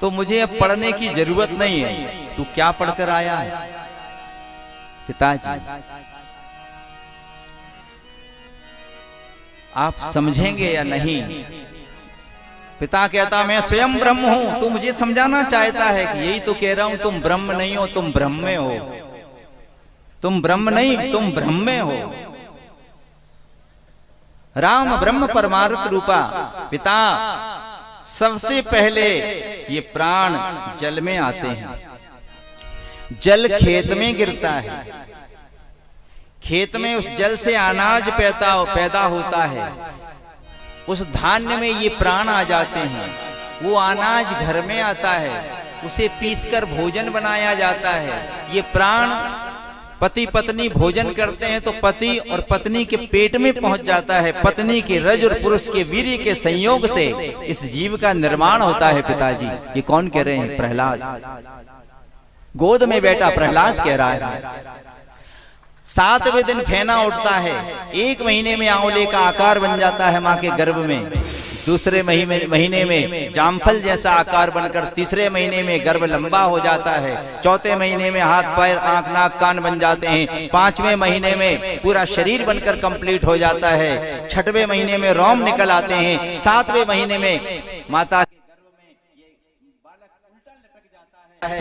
तो मुझे अब पढ़ने की जरूरत नहीं है। तू क्या पढ़कर आया है? पिताजी आप समझेंगे या नहीं? पिता कहता मैं स्वयं ब्रह्म हूं। तू मुझे समझाना चाहता है कि यही तो कह रहा हूं, तुम ब्रह्म नहीं हो, तुम ब्रह्म में हो। तुम ब्रह्म नहीं, तुम ब्रह्म में हो। राम ब्रह्म परमार्थ रूपा। पिता सबसे पहले ये प्राण जल में आते हैं। जल खेत में गिरता है, खेत में उस जल से अनाज पैदा होता है। उस धान्य में ये प्राण आ जाते हैं। वो अनाज घर में आता है, उसे पीसकर भोजन बनाया जाता है। ये प्राण पति पत्नी भोजन करते हैं तो पति और पत्नी के पेट में पहुंच जाता है। पत्नी के रज और पुरुष के वीर्य के संयोग से इस जीव का निर्माण होता है। पिताजी ये कौन कह रहे हैं? प्रहलाद। गोद में बैठा प्रहलाद कह रहा है। 7वें दिन फेना उठता है। 1 महीने में आंवले का आकार बन जाता है मां के गर्भ में। दूसरे महीने में जामफल जैसा आकार बनकर, तीसरे महीने में गर्भ लंबा हो जाता है। चौथे महीने में हाथ पैर आंख नाक कान बन जाते हैं। 5वें महीने में पूरा शरीर बनकर कंप्लीट हो जाता है। 6वें महीने में रोम निकल आते हैं। 7वें महीने में माता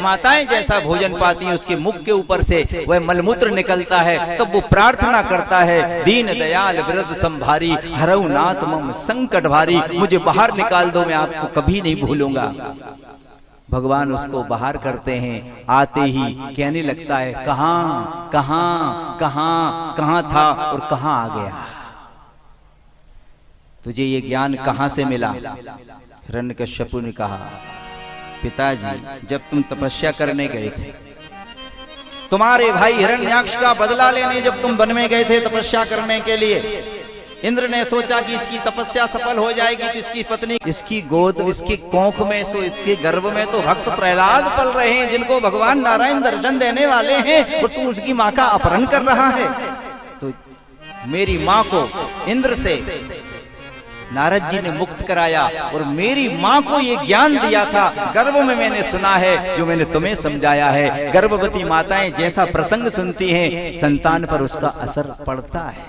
माताएं जैसा भोजन पाती हैं, उसके मुख के ऊपर से वह मलमूत्र निकलता है। तब वो प्रार्थना करता है, दीन दयाल वृद्ध संभारी, हरऊ नाथ मम संकट भारी। मुझे बाहर निकाल दो, मैं आपको कभी नहीं भूलूंगा। भगवान उसको बाहर करते हैं। आते ही कहने लगता है, कहां कहां कहां कहां था और कहां आ गया? तुझे ये ज्ञान कहां से मिला? हिरण्यकश्यपु ने कहा, पिताजी जब तुम तपस्या करने गए थे, तुम्हारे भाई हिरण्याक्ष का बदला लेने जब तुम वन में गए थे तपस्या करने के लिए, इंद्र ने सोचा कि इसकी तपस्या सफल हो जाएगी तो इसकी पत्नी, इसकी गोद, इसकी कोंख में, सो इसके गर्भ में तो भक्त प्रहलाद पल रहे हैं, जिनको भगवान नारायण दर्शन देने वाले हैं, और तू उसकी माँ का अपहरण कर रहा है। तो मेरी माँ को इंद्र से नारद जी ने मुक्त कराया और मेरी माँ को ये ज्ञान दिया था। गर्भ में मैंने सुना है जो मैंने तुम्हें समझाया है। गर्भवती माताएं जैसा प्रसंग सुनती हैं, संतान पर उसका असर पड़ता है।